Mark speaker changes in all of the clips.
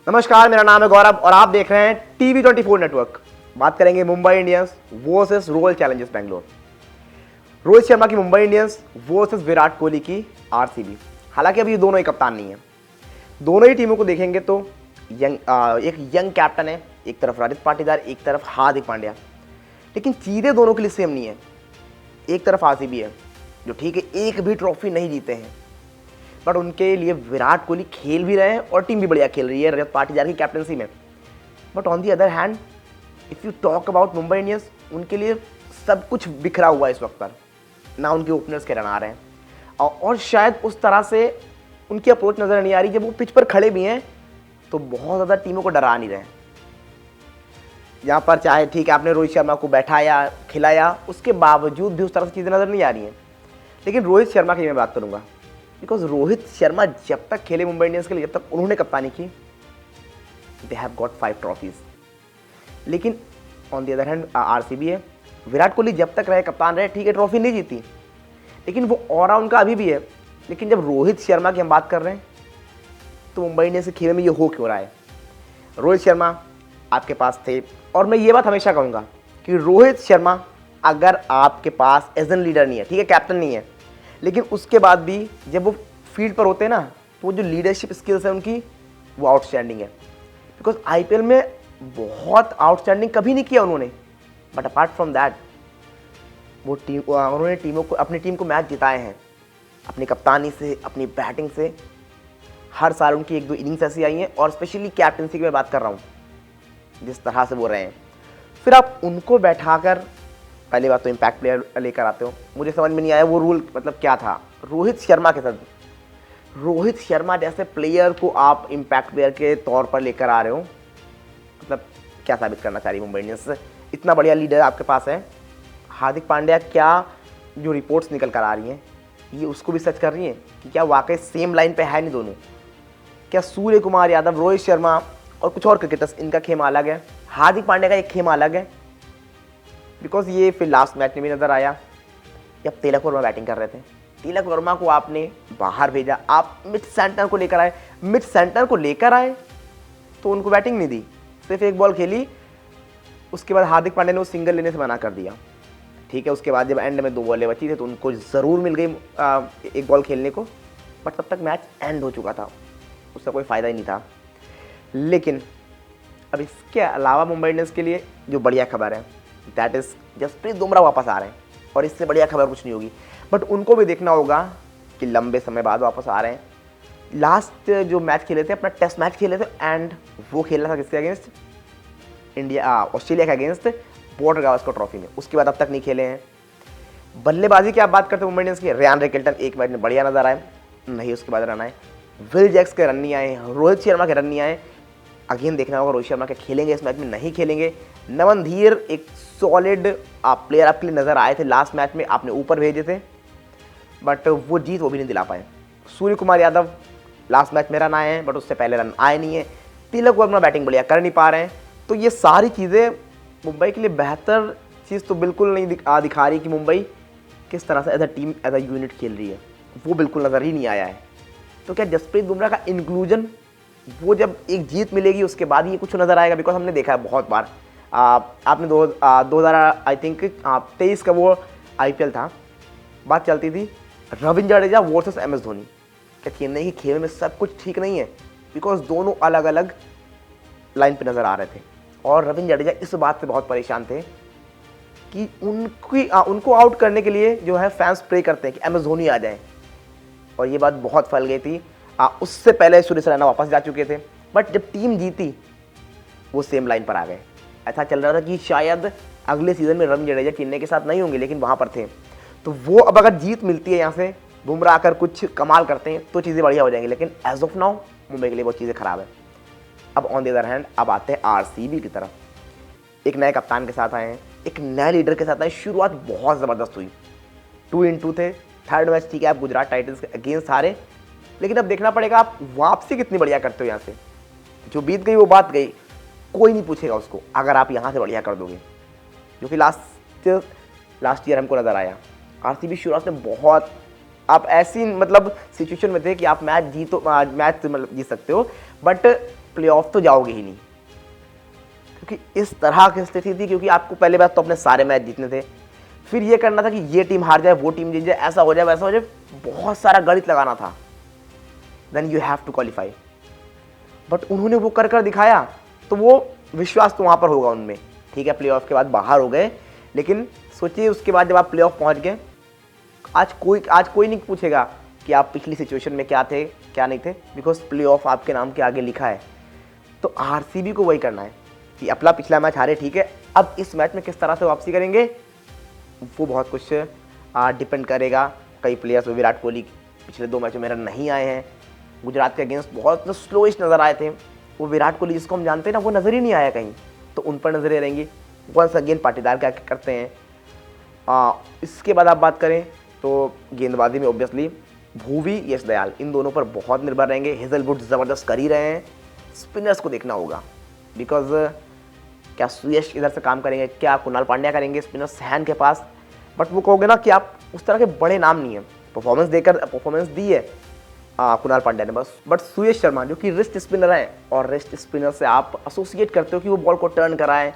Speaker 1: नमस्कार, मेरा नाम है गौरव और आप देख रहे हैं TV24 नेटवर्क। बात करेंगे Mumbai Indians versus royal Challengers Bangalore. Rohit Sharma की मुंबई इंडियंस वर्सेस विराट कोहली की आरसीबी। हालांकि अभी ये दोनों ही कप्तान नहीं है। दोनों ही टीमों को देखेंगे तो एक यंग कैप्टन है, एक तरफ रजत पाटीदार, एक तरफ हार्दिक पांड्या। लेकिन चीज़ें दोनों के लिए सेम नहीं है। एक तरफ आरसीबी है जो ठीक है एक भी ट्रॉफी नहीं जीते हैं, बट उनके लिए विराट कोहली खेल भी रहे हैं और टीम भी बढ़िया खेल रही है रजत पाटीदार की कैप्टनसी में। But on the other hand if you talk about Mumbai Indians, उनके लिए सब कुछ बिखरा हुआ है इस वक्त पर। ना उनके ओपनर्स के रन आ रहे हैं और शायद उस तरह से उनकी अप्रोच नज़र नहीं आ रही। जब वो पिच पर खड़े भी हैं तो बहुत ज़्यादा टीमों को डरा नहीं रहे हैं। यहाँ पर चाहे ठीक है आपने रोहित शर्मा को बैठाया खिलाया, उसके बावजूद भी उस तरह से चीज़ें नज़र नहीं आ रही हैं। लेकिन रोहित शर्मा की मैं बात करूँगा, बिकॉज रोहित शर्मा जब तक खेले मुंबई इंडियंस के लिए, जब तक उन्होंने कप्तानी की, दे हैव गॉट 5 ट्रॉफीज। लेकिन on the other hand RCB है, विराट कोहली जब तक रहे कप्तान रहे, ठीक है ट्रॉफी नहीं जीती, लेकिन वो ऑलराउंड का अभी भी है। लेकिन जब रोहित शर्मा की हम बात कर रहे हैं तो मुंबई इंडियंस के खेमे में ये हो क्यों रहा है? रोहित शर्मा आपके पास थे, और मैं ये बात हमेशा कहूँगा कि रोहित शर्मा अगर आपके पास एज एन लीडर नहीं है, ठीक है कैप्टन नहीं है, लेकिन उसके बाद भी जब वो फील्ड पर होते हैं ना, तो वो जो लीडरशिप स्किल्स है उनकी, वो आउटस्टैंडिंग है। बिकॉज आईपीएल में बहुत आउटस्टैंडिंग कभी नहीं किया उन्होंने, बट अपार्ट फ्रॉम दैट वो उन्होंने अपनी टीम को मैच जिताए हैं अपनी कप्तानी से, अपनी बैटिंग से। हर साल उनकी 1-2 इनिंग्स ऐसी आई हैं, और स्पेशली कैप्टनसी की मैं बात कर रहा हूँ, जिस तरह से वो रहे हैं। फिर आप उनको बैठाकर पहली बात तो इम्पैक्ट प्लेयर लेकर आते हो। मुझे समझ में नहीं आया वो रूल मतलब क्या था रोहित शर्मा के साथ। रोहित शर्मा जैसे प्लेयर को आप इम्पैक्ट प्लेयर के तौर पर लेकर आ रहे हो, मतलब क्या साबित करना चाह रही मुंबई इंडियंस? इतना बढ़िया लीडर आपके पास है। हार्दिक पांड्या क्या जो रिपोर्ट्स निकल कर आ रही हैं ये उसको भी सच कर रही हैं कि क्या वाकई सेम लाइन पे है नहीं दोनों? क्या सूर्य कुमार यादव, रोहित शर्मा और कुछ और क्रिकेटर्स, इनका खेमा अलग है, हार्दिक पांड्या का एक खेमा अलग है? बिकॉज ये फिर लास्ट मैच में भी नज़र आया जब तिलक वर्मा बैटिंग कर रहे थे। तिलक वर्मा को आपने बाहर भेजा, आप मिड सेंटर को लेकर आए। मिड सेंटर को लेकर आए तो उनको बैटिंग नहीं दी, सिर्फ एक बॉल खेली। उसके बाद हार्दिक पांड्या ने वो सिंगल लेने से मना कर दिया, ठीक है। उसके बाद जब एंड में 2 बॉलें बची थी तो उनको ज़रूर मिल गई एक बॉल खेलने को, बट तब तक मैच एंड हो चुका था, उसका कोई फ़ायदा ही नहीं था। लेकिन अब इसके अलावा मुंबई इंडियंस के लिए जो बढ़िया खबर है दैट इज़ जसप्रीत बुमराह वापस आ रहे हैं, और इससे बढ़िया खबर कुछ नहीं होगी। बट उनको भी देखना होगा कि लंबे समय बाद वापस आ रहे हैं। लास्ट जो मैच खेले थे, अपना टेस्ट मैच खेले थे, एंड वो खेलना था किसके अगेंस्ट? ऑस्ट्रेलिया के अगेंस्ट, बॉर्डर गावस्कर ट्रॉफी में। उसके बाद अब तक नहीं खेले हैं। बल्लेबाजी की आप बात करते हैं मुंबई इंडियंस की, रेयान रिकल्टन एक मैच में बढ़िया नजर आए, नहीं उसके बाद रन आए। विल जैक्स के रन नहीं आए, रोहित शर्मा के रन नहीं आए। अगेन देखना होगा रोहित शर्मा के खेलेंगे इस मैच में, नहीं खेलेंगे। नमन धीर एक सॉलिड प्लेयर आपके लिए नज़र आए थे लास्ट मैच में, आपने ऊपर भेजे थे, बट वो जीत वो भी नहीं दिला पाए। सूर्य कुमार यादव लास्ट मैच में रन आए हैं, बट उससे पहले रन आए नहीं है। तिलक वर्मा बैटिंग बढ़िया कर नहीं पा रहे हैं। तो ये सारी चीज़ें मुंबई के लिए बेहतर चीज़ तो बिल्कुल नहीं दिखा रही कि मुंबई किस तरह से as a team, as a unit खेल रही है, वो बिल्कुल नज़र ही नहीं आया है। तो क्या जसप्रीत बुमराह का इंक्लूजन, वो जब एक जीत मिलेगी उसके बाद ही कुछ नज़र आएगा? बिकॉज हमने देखा है बहुत बार, आपने 2000 आई थिंक 23 का वो आईपीएल था, बात चलती थी Ravindra Jadeja versus M S Dhoni. क्या चेन्नई के खेल में सब कुछ ठीक नहीं है? बिकॉज दोनों अलग अलग लाइन पे नज़र आ रहे थे, और रविंद्र जडेजा इस बात से बहुत परेशान थे कि उनको आउट करने के लिए जो है फैंस प्रे करते हैं कि एम एस धोनी आ जाए, और ये बात बहुत फैल गई थी। उससे पहले सुरेश रैना वापस जा चुके थे, बट जब टीम जीती वो सेम लाइन पर आ गए। ऐसा चल रहा था कि शायद अगले सीजन में रविंद्र जडेजा चेन्नई के साथ नहीं होंगे, लेकिन वहाँ पर थे। तो वो अब अगर जीत मिलती है यहाँ से, बुमराह आकर कुछ कमाल करते हैं तो चीज़ें बढ़िया हो जाएंगी, लेकिन एज ऑफ नाउ मुंबई के लिए बहुत चीज़ें खराब है। अब ऑन द अदर हैंड अब आते हैं आरसीबी की तरफ। एक नए कप्तान के साथ आए हैं, एक नए लीडर के साथ आए। शुरुआत बहुत ज़बरदस्त हुई, 2-2 थे। थर्ड मैच ठीक है आप गुजरात टाइटंस के अगेंस्ट हारे, लेकिन अब देखना पड़ेगा आप वापसी कितनी बढ़िया करते हो यहाँ से। जो बीत गई वो बात गई, कोई नहीं पूछेगा उसको अगर आप यहाँ से बढ़िया कर दोगे, जो कि लास्ट ईयर हमको नज़र आया। आरसीबी शुरुआत में बहुत आप ऐसी मतलब सिचुएशन में थे कि आप मैच मतलब जीत सकते हो, बट प्लेऑफ तो जाओगे ही नहीं, क्योंकि इस तरह की स्थिति थी। क्योंकि आपको पहले बात तो अपने सारे मैच जीतने थे, फिर ये करना था कि ये टीम हार जाए, वो टीम जीत जाए, ऐसा हो जाए वैसा हो जाए, बहुत सारा गणित लगाना था। Then you have to qualify. But उन्होंने वो कर दिखाया, तो वो विश्वास तो वहाँ पर होगा उनमें। ठीक है, प्लेऑफ के बाद बाहर हो गए, लेकिन सोचिए उसके बाद जब आप प्लेऑफ पहुँच गए, आज कोई नहीं पूछेगा कि आप पिछली सिचुएशन में क्या थे क्या नहीं थे, बिकॉज प्लेऑफ आपके नाम के आगे लिखा है। तो आरसीबी को वही करना है कि अपना पिछला मैच हारे, ठीक है, अब इस मैच में किस तरह से वापसी करेंगे वो बहुत कुछ डिपेंड करेगा। कई प्लेयर्स, विराट कोहली पिछले 2 मैचों में रन नहीं आए हैं, गुजरात के अगेंस्ट बहुत स्लोइश नज़र आए थे, वो विराट कोहली जिसको हम जानते हैं ना, वो नज़र ही नहीं आया कहीं, तो उन पर नज़रें रहेंगी। वंस अगेन पाटीदार क्या करते हैं। इसके बाद आप बात करें तो गेंदबाजी में ऑब्वियसली भुवी, यश दयाल, इन दोनों पर बहुत निर्भर रहेंगे। हेजलवुड ज़बरदस्त कर ही रहे हैं, स्पिनर्स को देखना होगा, बिकॉज क्या सुयश इधर से काम करेंगे, क्या कुणाल पांड्या करेंगे स्पिनर्स हैंड के पास। बट वो कहोगे ना कि आप उस तरह के बड़े नाम नहीं है, परफॉर्मेंस दी है कुणाल पांड्या ने बस। बट सुयश शर्मा जो कि रिस्ट स्पिनर हैं, और रिस्ट स्पिनर से आप एसोसिएट करते हो कि वो बॉल को टर्न कराएं,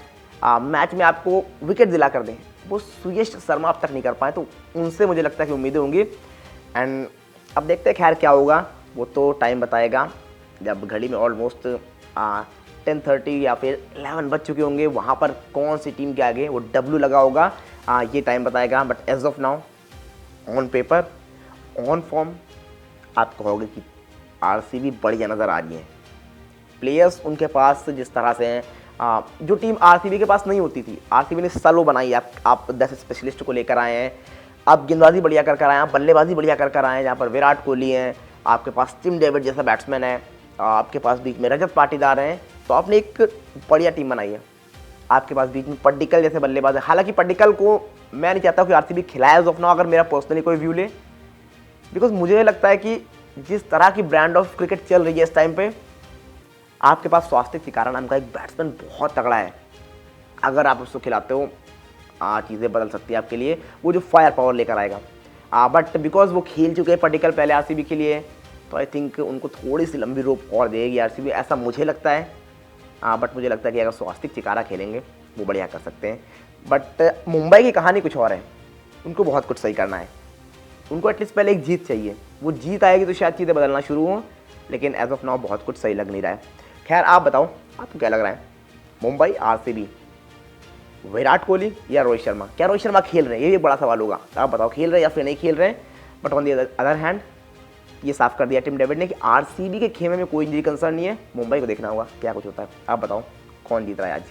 Speaker 1: मैच में आपको विकेट दिला कर दें, वो सुयश शर्मा अब तक नहीं कर पाए। तो उनसे मुझे लगता है कि उम्मीदें होंगी। एंड अब देखते हैं खैर क्या होगा, वो तो टाइम बताएगा। जब घड़ी में ऑलमोस्ट 10:30 या फिर 11 बज चुके होंगे, वहाँ पर कौन सी टीम के आगे वो डब्ल्यू लगा होगा, ये टाइम बताएगा। But as of now, on paper, on form, आप कहोगे कि आरसीबी बढ़िया नज़र आ रही है। प्लेयर्स उनके पास जिस तरह से हैं, जो टीम आरसीबी के पास नहीं होती थी, आरसीबी ने सलो बनाई। आप 10 स्पेशलिस्ट को लेकर आए हैं, आप गेंदबाजी बढ़िया कर आए हैं, बल्लेबाजी बढ़िया कर आए हैं। जहाँ पर विराट कोहली हैं, आपके पास टिम डेविड जैसा बैट्समैन है, आपके पास बीच में रजत पाटीदार हैं, तो आपने एक बढ़िया टीम बनाई है। आपके पास बीच में पड्डिकल जैसे बल्लेबाज है। हालांकि पड्डिकल को मैं नहीं चाहता कि आरसीबी खिलाए ऑफ नाउ, अगर मेरा पर्सनली कोई व्यू ले, बिकॉज मुझे लगता है कि जिस तरह की ब्रांड ऑफ क्रिकेट चल रही है इस टाइम पे, आपके पास स्वास्तिक थिकारा नाम का एक बैट्समैन बहुत तगड़ा है। अगर आप उसको खिलाते हो, चीज़ें बदल सकती है आपके लिए, वो जो फायर पावर लेकर आएगा। बट बिकॉज वो खेल चुके हैं पड्डिकल पहले आरसीबी के लिए, तो आई थिंक उनको थोड़ी सी लंबी रोप और देगी आरसीबी, ऐसा मुझे लगता है। बट मुझे लगता है कि अगर स्वास्तिक थिकारा खेलेंगे वो बढ़िया कर सकते हैं। बट मुंबई की कहानी कुछ और है, उनको बहुत कुछ सही करना है। उनको एटलीस्ट पहले एक जीत चाहिए, वो जीत आएगी तो शायद चीज़ें बदलना शुरू हों, लेकिन एज ऑफ नाउ बहुत कुछ सही लग नहीं रहा है। खैर आप बताओ, आपको क्या लग रहा है, मुंबई, आरसीबी, विराट कोहली या रोहित शर्मा? क्या रोहित शर्मा खेल रहे हैं, ये भी एक बड़ा सवाल होगा। आप बताओ, खेल रहे हैं या फिर नहीं खेल रहे हैं? But on the other hand, ये साफ कर दिया टिम डेविड ने कि आरसीबी के खेमे में कोई इंजरी कंसर्न नहीं है, मुंबई को देखना होगा क्या कुछ होता है। आप बताओ कौन जीत रहा है आज?